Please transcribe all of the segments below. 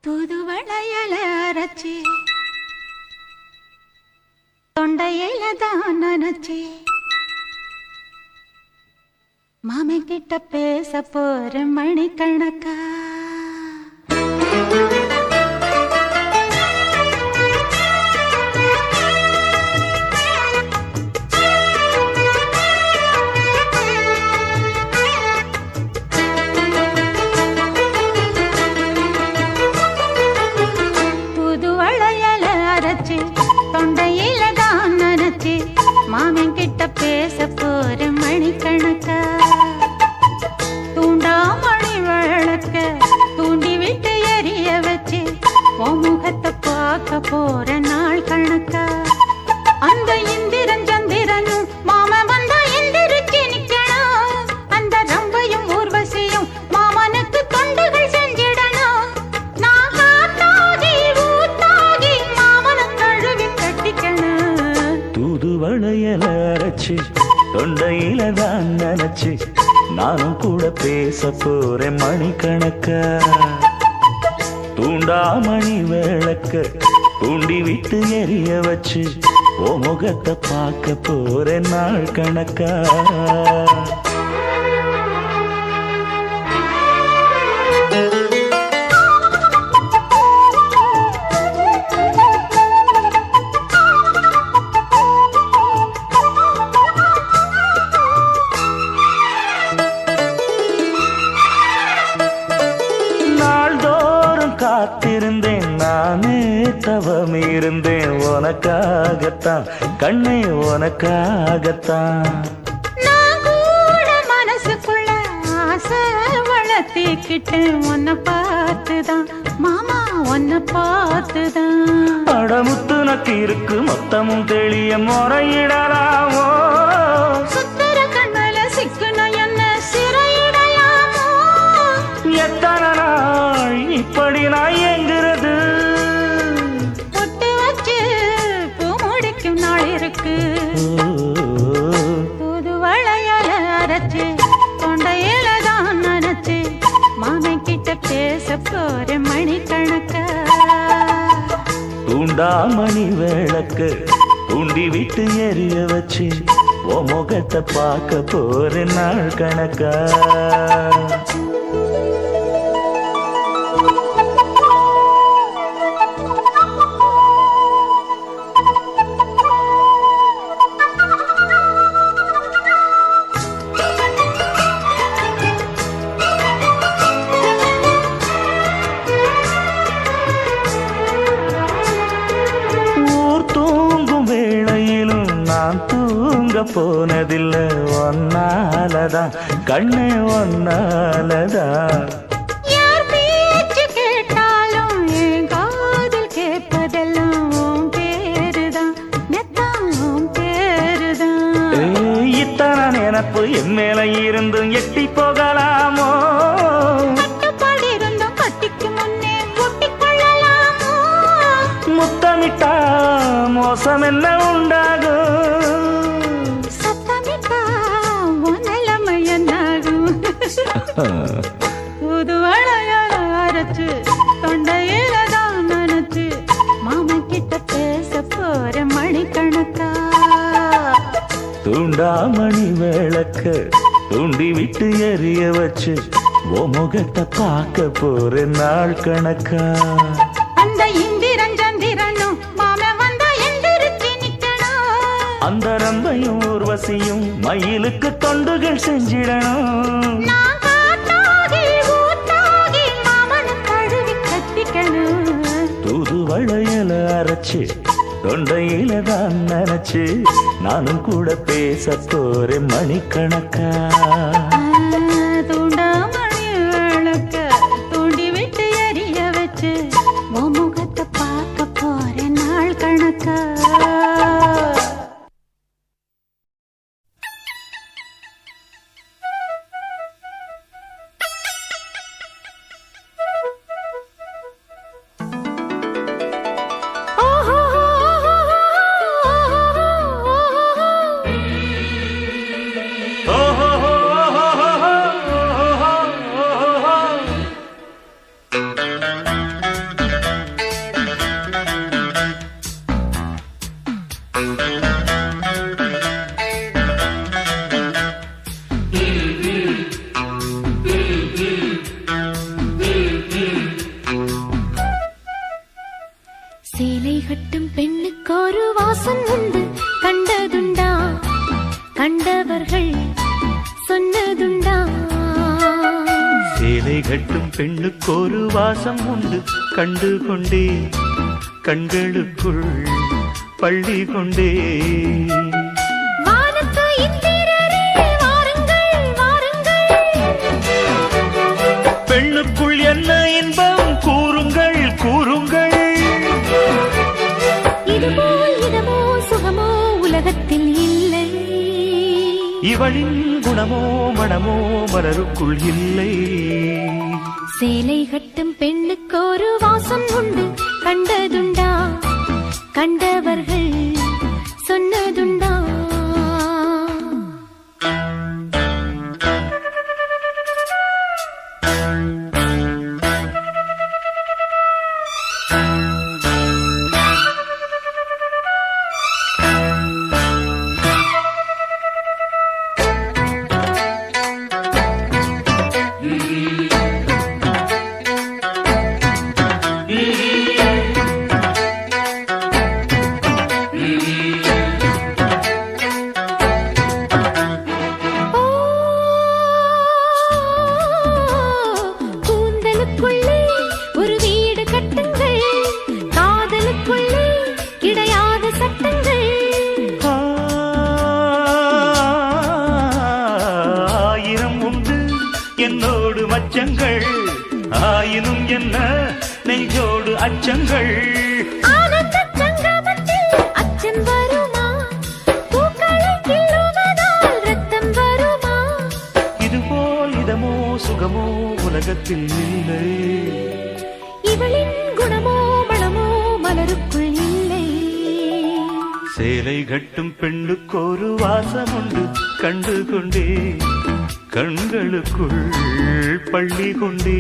தூதுவளையல அரைச்சி தொண்டையில தான் நினைச்சி மாமன் கிட்ட பேச போற மணிக்கணக்கா தொண்டையில தான் நினைச்சு மாமன் கிட்ட பேச போற மணிக்கணக்கா தூண்டாமணி விளக்க தூண்டி விட்டு எரிய வச்சு உன் முகத்தை பார்க்க போற நாள் கணக்கா அந்த இந்திரன் சந்திரனும் மாமன் வந்தா எந்திரிச்சு நிக்கணும் அந்த ரம்பையும் ஊர்வசியும் மாமனுக்கு தொண்டுகள் செஞ்சிடணும் நான் காத்தாகி ஊத்தாகி மாமனை தழுவி கட்டிக்கணும் தூதுவளையல அரைச்சு தொண்டையில தான் நினைச்சு நானும் கூட பேச போறேன் மணிக்கணக்கா தூண்டாமணி விளக்க தூண்டி விட்டு எரிய வச்சு ஓ முகத்தை பார்க்க போறேன் நாள் கணக்கா காத்திருந்தேன் நானே தவம் இருந்தேன் உனக்காகத்தான் கண்ணே உனக்காகத்தான் நான் கூட மனசுக்குள்ள ஆசை வளர்த்திக்கிட்டேன் உன்னை பார்த்துதான் மாமா உன்னை பார்த்துதான் அடமுத்து நக்கு இருக்கு மொத்தமும் தெளிய முறையிடலாமோ சுத்தர கண்மல சிக்கன என்ன சிறையிடலாமோ எத்தனை நாள் இப்படி நான் எங்கிறது பொட்டு வச்சு பூ முடிக்கும் நாள் இருக்கு தூதுவளையல அரைச்சு தொண்டையில தான் நினைச்சு மாமன் கிட்ட பேச போற மணிக்கணக்கா தூண்டாமணி விளக்கு தூண்டி விட்டு எரிய வச்சு ஓ முகத்தை பார்க்க போற நாள் கணக்கா நான் தூங்க போனதில்லை ஒன்னாலதான் கண்ணே ஒன்னாலதான் யார் பேச்சு கேட்டாலும் என் காதில் கேட்பதெல்லாம் உன் பேருதான் நெத்தான் உன் பேருதான் இத்தனை நினப்பு என் மேல இருந்தும் எட்டி போகலாமோ கட்டுப்பாடு இருந்தும் கட்டிக்கு முன்னே ஒட்டிக்கொள்ளலாமோ முத்தமிட்டா மோசம் என்ன உண்டாகும் சத்தமிட்டா உன் நிலைமை என்னாகும் தூதுவளையல அரைச்சு தொண்டையில தான் நினைச்சு மாமன் கிட்ட பேச போற மணிக்கணக்கா தூண்டாமணி விளக்க தூண்டி விட்டு எரிய வச்சு ஓ முகத்தை பார்க்க போற நாள் கணக்கா அந்த இந்திரன் சந்திரனும் மாமன் வந்தா எந்திரிச்சு நிக்கணும் அந்த ரம்பையும் ஊர்வசியும் மயிலுக்கு தொண்டுகள் செஞ்சிடணும் நான் காத்தாகி ஊத்தாகி மாமனை தழுவி கட்டிக்கணும் தூதுவளையல அரைச்சு தொண்டையில தான் நினைச்சு நானும் கூட பேச போறேன் மணிக்கணக்கா தூண்டாமணி விளக்க தூண்டி விட்டு எரிய வச்சு உன் முகத்தை பார்க்க போற நாள் கணக்கா சேலை கட்டும் பெண்ணுக்கு ஒரு வாசம் உண்டு, கண்டதுண்டா? கண்டவர்கள் சொன்னதுண்டா? சேலை கட்டும் பெண்ணுக்கு ஒரு வாசம் உண்டு, கண்டு கொண்டே கண்களுக்குள் பள்ளி கொண்டே. வானத்து இந்திரரே வாருங்கள் வாருங்கள், பெண்ணுக்குள் என்ன இன்பம் கூறுங்கள் கூறுங்கள். இதுபோல் இதமோ சுகமோ உலகத்தில் இல்லை, இவளின் குணமோ மனமோ மலருக்குள் இல்லை. சேலை கட்டும் பெண்ணுக்கு ஒரு வாசம் உண்டு, கண்டதுண்டா? கண்டவர்கள் சொன்னதுண்டா? என்னோடு மச்சங்கள் ஆயினும் என்ன நெஞ்சோடு அச்சங்கள். அச்சம் வருமா? பூக்களை கிள்ளுவதால் ரத்தம் வருமா? இதுபோல் இதமோ சுகமோ உலகத்தில் இல்லை, இவளின் குணமோ மனமோ மலருக்குள் இல்லை. சேலை கட்டும் பெண்ணுக்கு ஒரு வாசம் உண்டு, கண்டு கொண்டே கண்களுக்குள் பள்ளி கொண்டே.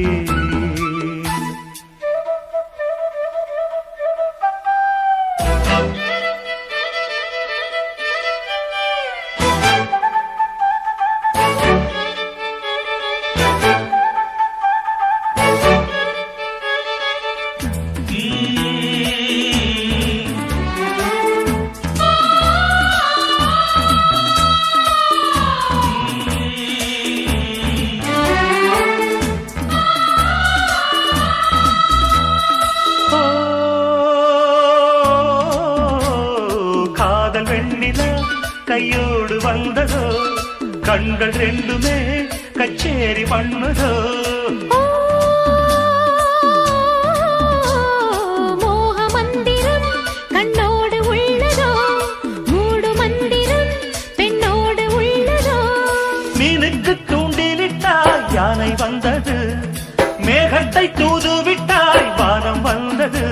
கையோடு வந்ததோ கண்கள் ரெண்டுமே கச்சேரி பண்ணதோ. மோக மந்திரம் கண்ணோடு உள்ளதோ, மூடு மந்திரம் பெண்ணோடு உள்ளதோ. மீனுக்கு தூண்டிலிட்டாய் யானை வந்தது, மேகத்தை தூது விட்டாய் வானம் வந்தது.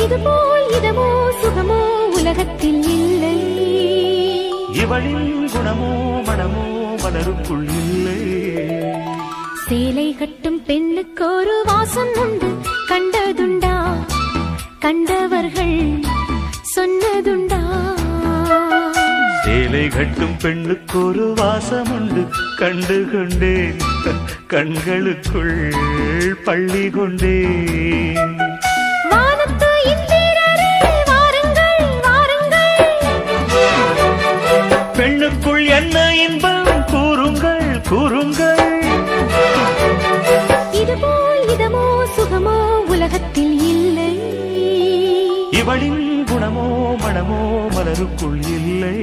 இதுபோல் இதமோ சுகமோ உலகத்தில் இல்லை, இவளின் குணமோ மனமோ மலருக்குள் இல்லை. சேலை கட்டும் பெண்ணுக்கு ஒரு வாசம் உண்டு, கண்டதுண்டா? கண்டவர்கள் சொன்னதுண்டா? சேலை கட்டும் பெண்ணுக்கு ஒரு வாசம் உண்டு, கண்டு கொண்டேன் கண்களுக்குள் பள்ளி கொண்டேன். வானத்து இந்திரரே வாருங்கள் வாருங்கள், பெண்ணுக்குள் என்ன இன்பம் கூறுங்கள் கூறுங்கள். இதுபோல் இதமோ சுகமோ உலகத்தில் இல்லை, இவளின் குணமோ மனமோ மலருக்குள் இல்லை.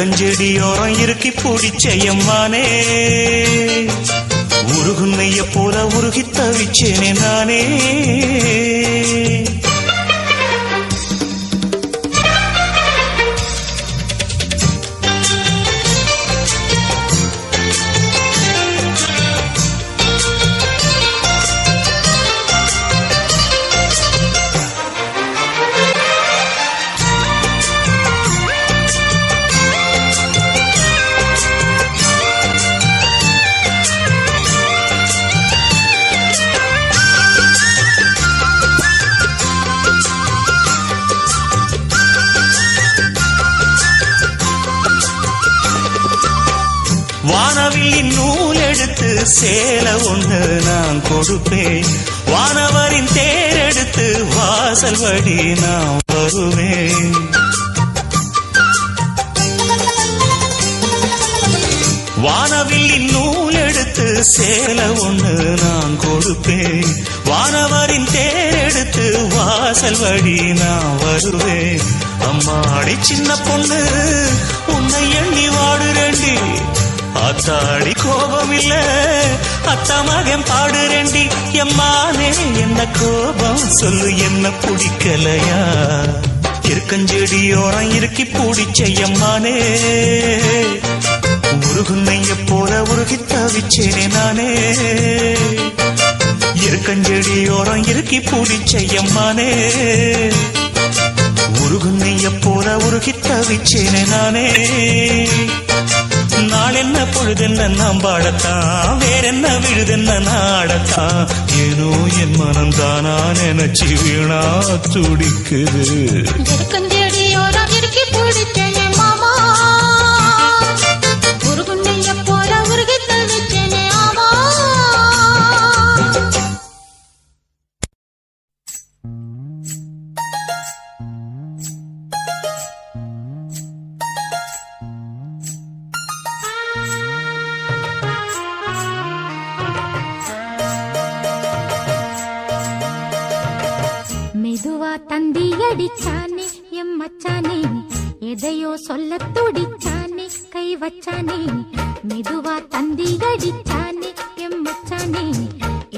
இருக்கஞ்செடியோரம் இறுக்கி பிடிச்ச எம்மானே உருகுன்னைய போல உருகி தவிச்சேனே நானே வானவில்லின் நூல் எடுத்து சேல ஒன்று நான் கொடுப்பேன் வானவரின் தேரெடுத்து வாசல் வழி நான் வருவேன் வானவில்லின் நூல் எடுத்து சேல ஒன்று நான் கொடுப்பேன் வானவரின் தேரெடுத்து வாசல் வழி நான் வருவேன் அம்மாடி சின்ன பொண்ணு உன்னை எண்ணி வாடுறேண்டி அத்தாடி கோபம் இல்ல அத்தா மகன் பாடுறேண்டி எம்மானே என்ன கோபம் சொல்லு என்ன பிடிக்கலையா இருக்கஞ்செடியோரம் இறுக்கி பிடிச்ச எம்மானே உருகுன்னைய போல உருகி தவிச்சேனே நானே இருக்கஞ்செடியோரம் இறுக்கி பிடிச்ச எம்மானே உருகுன்னைய போல உருகி தவிச்சேனே நானே நாளென்ன பொழுதென்ன நாம் பாடத்தான் வேறென்ன விழுதென்ன நாடத்தான் ஏனோ என் மனம் தானா நினைச்சு வீணா துடிக்குது இருக்கஞ்செடியோரம் இறுக்கி பிடிச்ச மாமா உருகுன்னைய போல உருகி தவிச்சேனே ஆமா மெதுவா தந்தி அடிச்சானே எம் மச்சானே எதையோ சொல்ல துடிச்சானே கை வச்சானே மெதுவா தந்தி அடிச்சானே எம் மச்சானே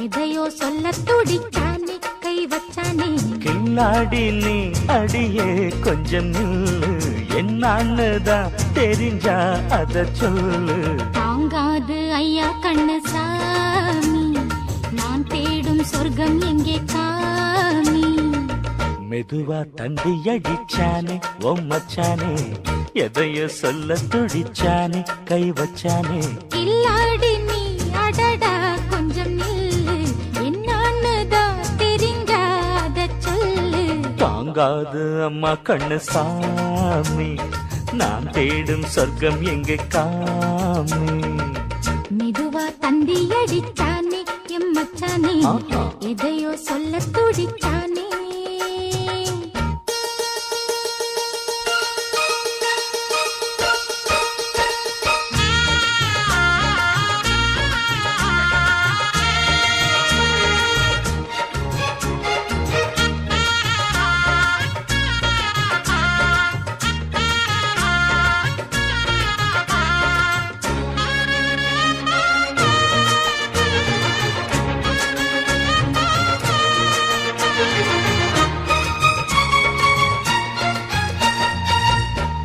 எதையோ சொல்ல துடிச்சானே கை வச்சானே கில்லாடி நீ அடியே கொஞ்சம் நில்லு என்னான்னுதான் தெரிஞ்சா அத சொல்லு தாங்காது ஐயா கண்ணு சாமி நான் தேடும் சொர்க்கம் எங்கே காமி மெதுவா தந்தி அடிச்சானே ஓ மச்சானே எதையோ சொல்ல துடிச்சானே கை வச்சானே இல்லாடி நீ அடடா கொஞ்சம் நில்லு என்னான்னுதான் தெரிஞ்சாத சொல்லு தாங்காது அம்மா கண்ணு சாமி நான் தேடும் சொர்க்கம் எங்க காமி மெதுவா தந்தி அடிச்சானே எம் மச்சானே எதையோ சொல்ல துடிச்சானே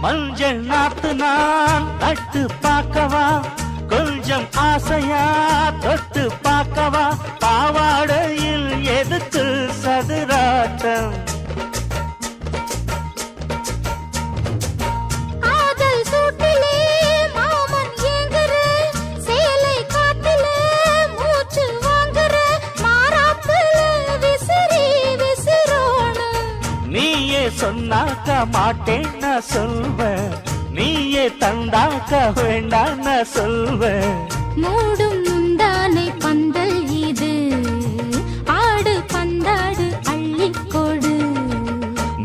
மஞ்சள் நாத்து நான் நட்டு பார்க்கவா கொஞ்சம் ஆசையா தொட்டு பார்க்கவா பாவாடையில் எதுக்கு சதுராட்டம் ஆதல் சூட்டிலே மாமன் ஏங்குற சேலை காட்டிலே மூச்சு வாங்குற மாறாப்புல விசிறி விசிறோணும் நீயே சொன்னாக்க மாட்டேன் நான் சொல்வேன் நீயே தந்தாக்க வேண்டாம் நான் சொல்வேன் மூடும் முந்தானை பந்தல் இது ஆடு பந்தாடு அள்ளிக்கொடு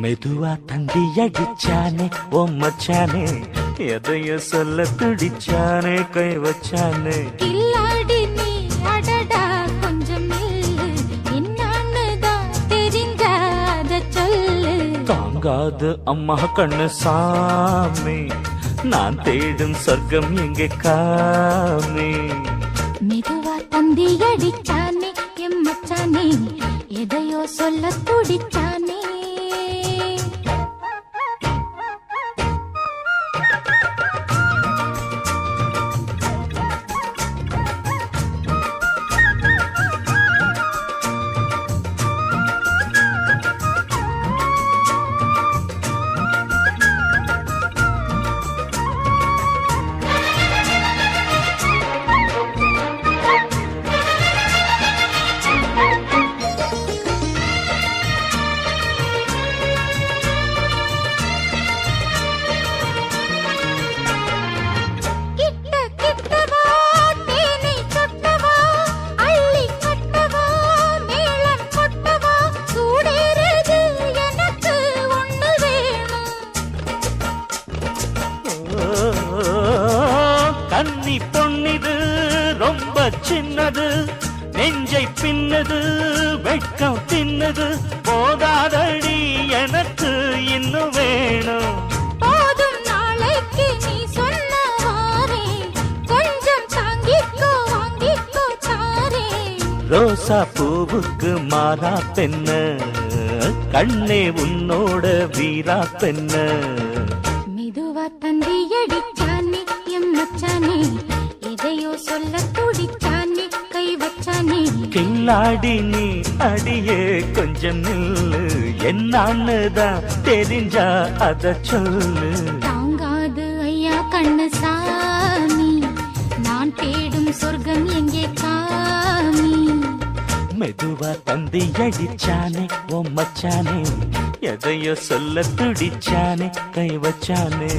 மெதுவா தந்தி அடிச்சானே ஓ மச்சானே எதையோ சொல்ல துடிச்சானே கை வச்சானே கில்லாடி நீ அடடா கொஞ்சம் நில்லு என்னான்னுதான் தெரிஞ்சாத சொல்லு தாங்காது அம்மா கண்ணு சாமி நான் தேடும் சொர்க்கம் எங்கே காமே. மெதுவா தந்தி அடிச்சானே எம் மச்சானே, எதையோ சொல்ல துடிச்சானே. கன்னி பொன்னிது ரொம்ப சின்னது, நெஞ்சை பின்னது வெட்கம் தின்னது, போதாதடி எனக்கு இன்னும் வேணும். போதும் நாளைக்கு நீ சொன்னவாரே, கொஞ்சம் தாங்கிக்கோ வாங்கிக்கோ தாரே. ரோசா பூவுக்கு மாறா பெண்ண, கண்ணே உன்னோட வீரா பெண்ண. மெதுவா தந்தி அடிச்சானே எம் மச்சானே, எதையோ சொல்ல துடிச்சானே கை வச்சானே. கில்லாடி நீ அடியே கொஞ்சம் நில்லு, என்னான்னுதான் தெரிஞ்சா அத சொல்லு. தாங்காது ஐயா கண்ணசாமி, நான் தேடும் சொர்க்கம் எங்கே காமி. மெதுவா தந்தி அடிச்சானே ஓ மச்சானே, எதையோ சொல்ல துடிச்சானே கை வச்சானே.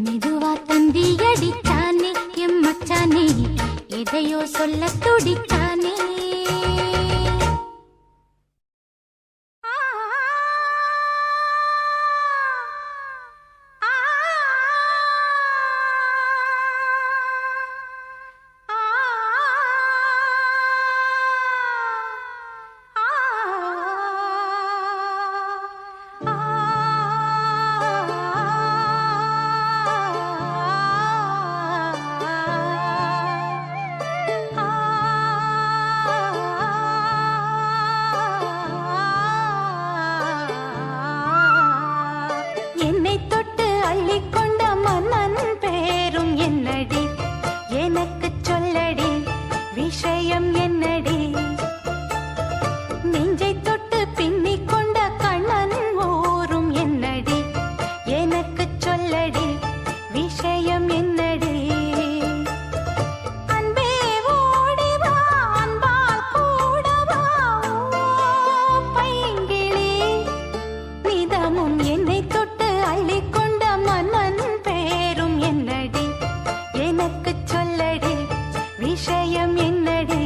மெதுவா தந்தி அடிச்சானே எம் மச்சானே, எதையோ சொல்ல துடிச்சானே. என்னை தொட்டு அள்ளிக்கொண்ட மன்னன் பேரும் என்னடி, எனக்கு சொல்லடி விஷயம் என்னடி. நெஞ்சை தொட்டு பின்னிக் கொண்ட கண்ணன் ஊரும் என்னடி, எனக்கு சொல்லடி விஷயம் என்னடி. அன்பே ஓடி வா அன்பால் கூட வா, பைங்கிளி நிதமும் என்னை தொட்டு அள்ளிக்கொண்ட மன்னன் பேரும் என்னடி, எனக்கு சொல்லடி விஷயம் என்னடி.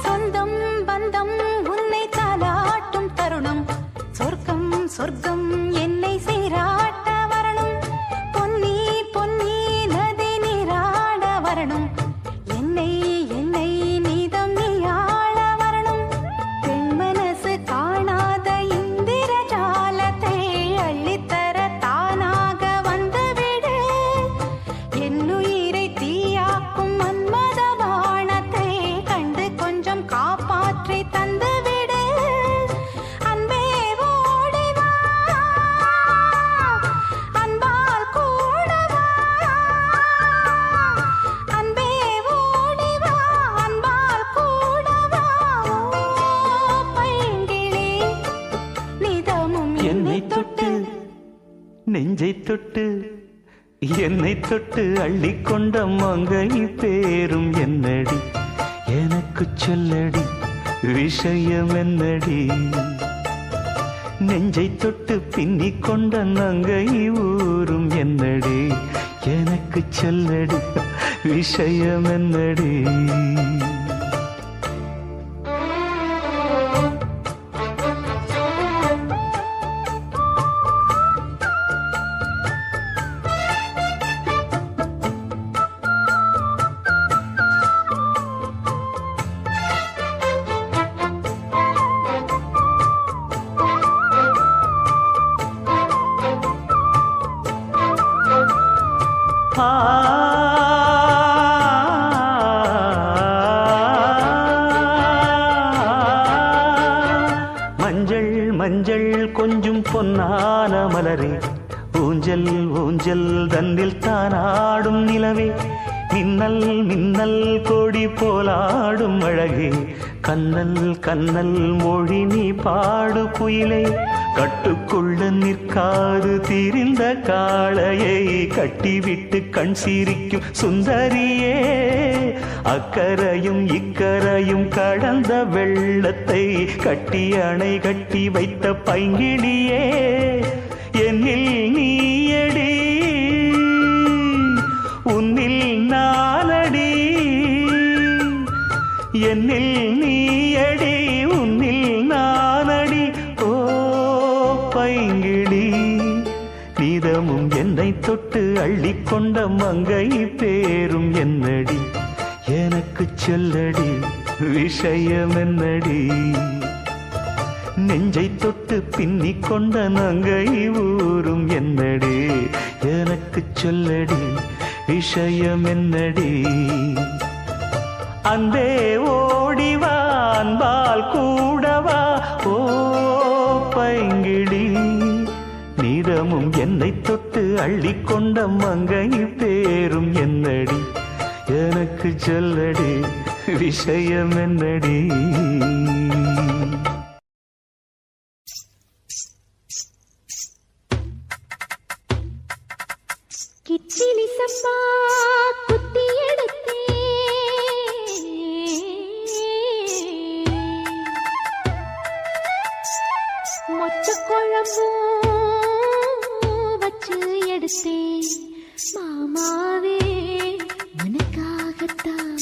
சொந்தம் பந்தம் உன்னை தாலாட்டும் தருணம், சொர்க்கம் சொர்க்கம் என்னை சீராட்ட வரணும். பொன்னி பொன்னி நதி நீராட வரணும், என்னை என்னை நீதம் நீயாள வரணும். பெண் மனசு காணாத இந்திர ஜாலத்தை அள்ளித்தர தானாக வந்துவிடு. என்னுயிரை தீயாக்கும் மன்மத வானத்தை கண்டு கொஞ்சம் காப்பாற்றி தந்துவிடு. அன்பே ஓடி வா அன்பால் கூட வா, அன்பே ஓடி வா அன்பால் கூட வா, பைங்கிளி நிதமும் என்னை தொட்டு நெஞ்சை தொட்டு என்னை தொட்டு அள்ளிக்கொண்ட மங்கை பேரும் என்னடி, எனக்கு சொல்லடி விஷயம் என்னடி. நெஞ்சை தொட்டு பின்னிக் கொண்ட நங்கை ஊரும் என்னடி, எனக்கு சொல்லடி விஷயம் என்னடி? மஞ்சள் மஞ்சள் கொஞ்சம் பொன்னான மலரே, ஊஞ்சல் ஊஞ்சல் தன்னில் தானாடும் நிலவே, மின்னல் மின்னல் கொடி போலாடும் அழகே, கண்ணல் கண்ணல் மொழி நீ பாடு குயிலே, கட்டுக்குள்ள நிற்காது திரிந்த காளையை கட்டிவிட்டு கண் சிரிக்கும் சுந்தரியே, அக்கரையும் இக்கரையும் கடந்த வெள்ளத்தை கட்டி அணை கட்டி வைத்த பைங்கிளியே, என்னில் நீயடி உன்னில் நானடி, என்னில் நீயடி உன்னில் நானடி. ஓ பைங்கிளி, நீதமும் என்னை தொட்டு அள்ளிக்கொண்ட மங்கை பேரும் என்னடி? எனக்கு சொல்லடி விஷயம் என்னடி? நெஞ்சை தொட்டு பின்னிக் கொண்ட நங்கை ஊரும் என்னடி? எனக்கு சொல்லடி விஷயம் என்னடி? அந்தே ஓடிவா அன்பால் கூடவா ஓ பைங்கிளி, நீதமும் என்னை தொட்டு அள்ளிக்கொண்ட மங்கை பேரும் என்னடி? எனக்கு சொல்லடி விஷயம் என்னடி? கிச்சிலி சம்பா குத்தி எடுத்தே, மொச்ச குழம்பும் வச்சு எடுத்தே, மாமாவே உனக்காகத்தான்.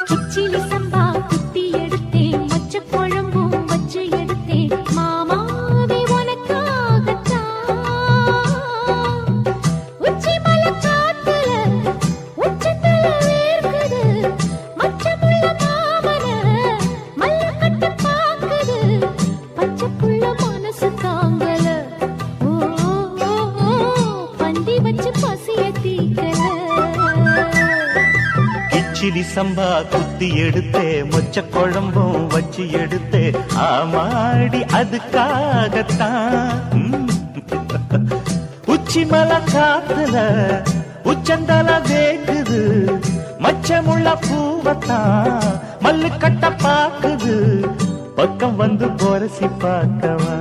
கிச்சிலி சம்பா குத்தி எடுத்தேன், மொச்ச குழம்பும் வச்சு எடுத்தேன், மாமாவே உனக்காகத்தான். உச்சி மலை காத்துல உச்சத்துல வேர்க்குது, மச்சமுள்ள மாமன மல்ல கட்டு பாக்குது, பச்சை புள்ள மனசு தாங்கல. ஓ ஓ, ஓ, பந்தி வச்சு பசிய தீக்கல. கிச்சிலி சம்பா குத்தி எடுத்தே, மொச்ச குழம்பும் வச்சு எடுத்தே, ஆமாடி அதுக்காகத்தான். உச்சி மலை காத்துல உச்சந்தல வேக்குது, மச்சமுள்ள பூவத்தான் மல்லு கட்ட பாக்குது, பக்கம் வந்து போரசி பார்க்கவா,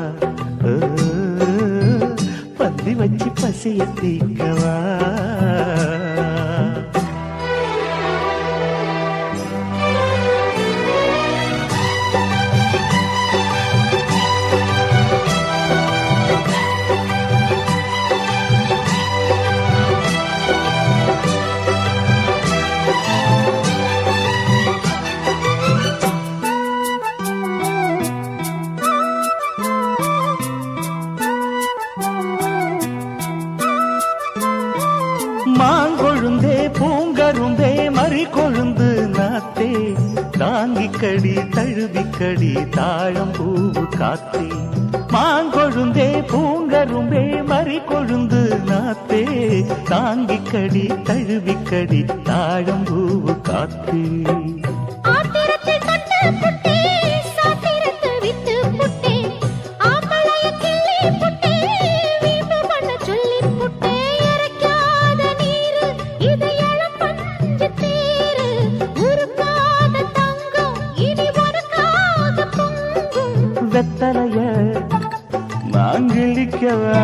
பந்தி வச்சு பசிய தீக்கவா. மாங்கொழுந்தே பூங்கருந்தே மறி கொழுந்து நாத்தே, தாங்கிக்கடி தழுவிக்கடி தாழம் பூவு காத்தே, மாங்கொழுந்தே பூங்கரும்பே மறி கொழுந்து நாத்தே, தாங்கிக்கடி தழுவிக்கடி தாழம் பூவு காத்தே. வெத்தலைய நாங்கிழிக்கவா,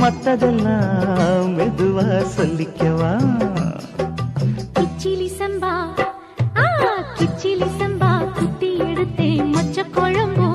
மத்ததெல்லாம் மெதுவா சொல்லிக்கவா. கிச்சிலி சம்பா கிச்சிலி சம்பா குத்தி எடுத்தேன், மொச்ச குழம்பும்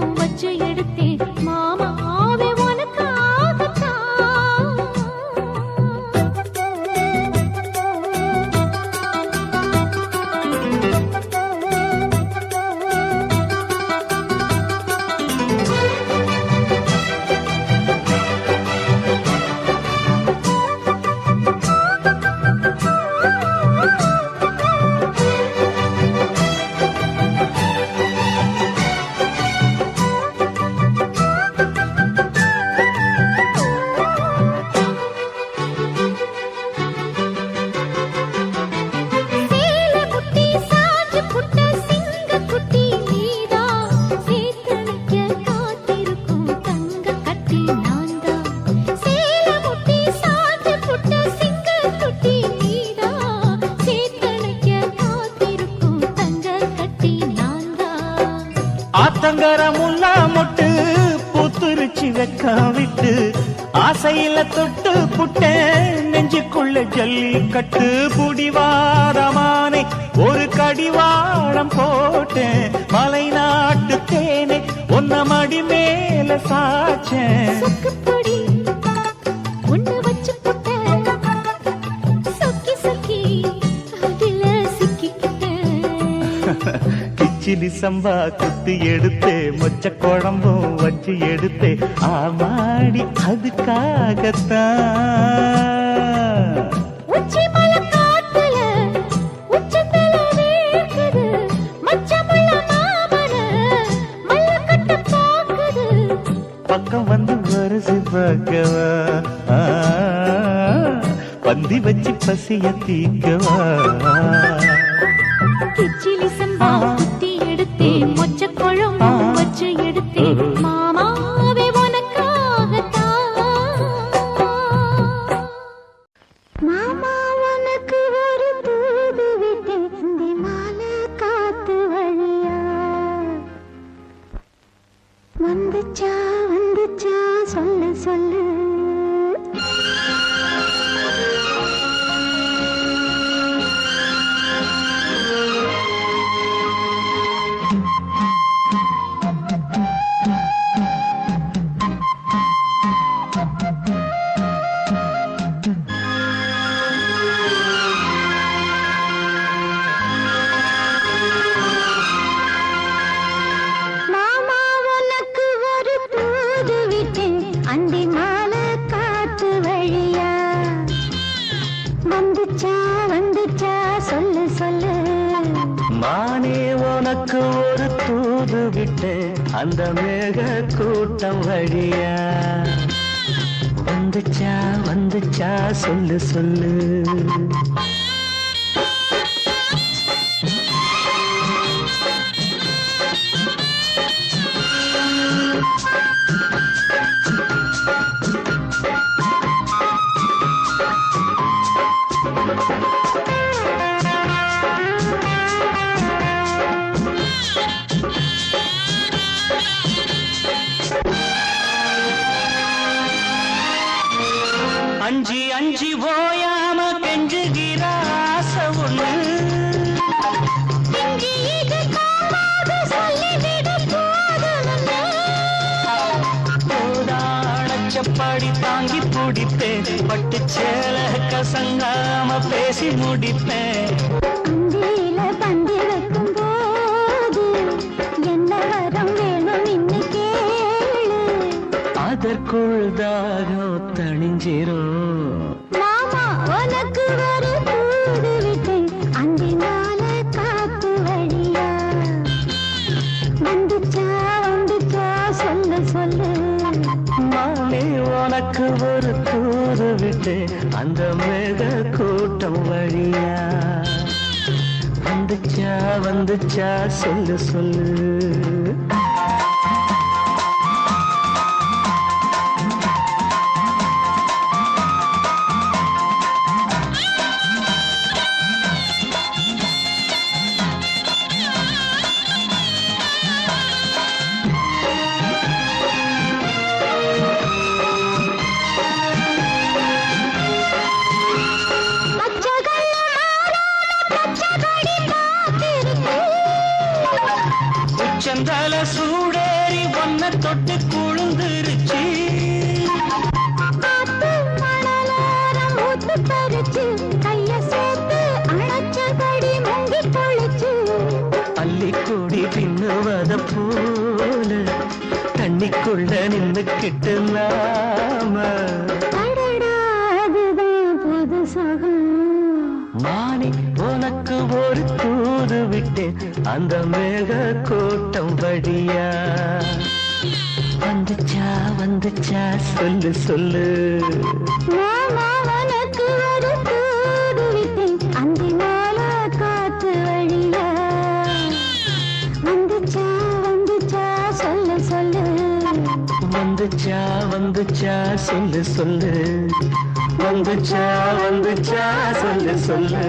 சங்கரமுல்லா மொட்டு பூத்துருச்சி வெக்கம் விட்டு ஆசையில தொட்டு புட்டேன் நெஞ்சுக்குள்ள ஜல்லிக்கட்டு புடிவாரமானே ஒரு கடிவாளம் போட்டேன் மலை நாட்டு தேனே ஒன்ன மடி மேல சாச்சேன் கிச்சிலி சம்பா குத்தி எடுத்தே மொச்ச குழம்பும் வச்சு எடுத்தே ஆமாடி அதுக்காகத்தான் பக்கம் வந்து வருது பக்கவா பந்தி வச்சு பசிய தீக்கவா கிச்சிலி சம்பா குத்தி எடுத்தே மொச்ச குழம்பும் வச்சு எடுத்தே மாமாவே உனக்காகத்தான் மாமா உனக்கு ஒரு தூது விட்டேன் இந்த மாலை காத்து வழியா வந்துச்சா வந்துச்சா சொல்லு சொல்லு மானே உனக்கு ஒரு தூது விட்டு அந்த மேக கூட்டம் வழியா வந்துச்சா வந்துச்சா சொல்லு சொல்லு அஞ்சி அஞ்சி ஓயாம கெஞ்சுகிற ஆசை ஒண்ணு அணைச்சப்பாடி தாங்கி பிடிப்பேன் பட்டு சேல கசங்காம பேசி முடிப்பேன் அதற்குள் தாகம் தணிஞ்சிரும் மாமா உனக்கு ஒரு தூது விட்டேன் அந்த நாளை காத்து வழியா வந்துச்சா வந்துச்சா சொல்லு சொல்லு மானே உனக்கு ஒரு தூது விட்டு அந்த மேக கூட்டம் வழியா வந்துச்சா வந்துச்சா சொல்லு சொல்லு சந்தல சூடேறி ஒன்ன தொட்டு குழுந்துருச்சு அள்ளிக்கூடி பின்னுவத போல தண்ணிக்குள்ள நின்னுக்கிட்டு நாம புது சகம் மானி உனக்கு ஒரு தூது விட்டேன் அந்த மேக கூட்டம் வழியா வந்துச்சா வந்துச்சா சொல்லு சொல்லு மாமா உனக்கு ஒரு தூது விட்டேன் அந்த நாளை காத்து வழியா வந்துச்சா வந்துச்சா சொல்லு சொல்லு வந்துச்சா வந்துச்சா சொல்லு சொல்லு வந்துச்சா வந்துச்சா சொல்லு சொல்லு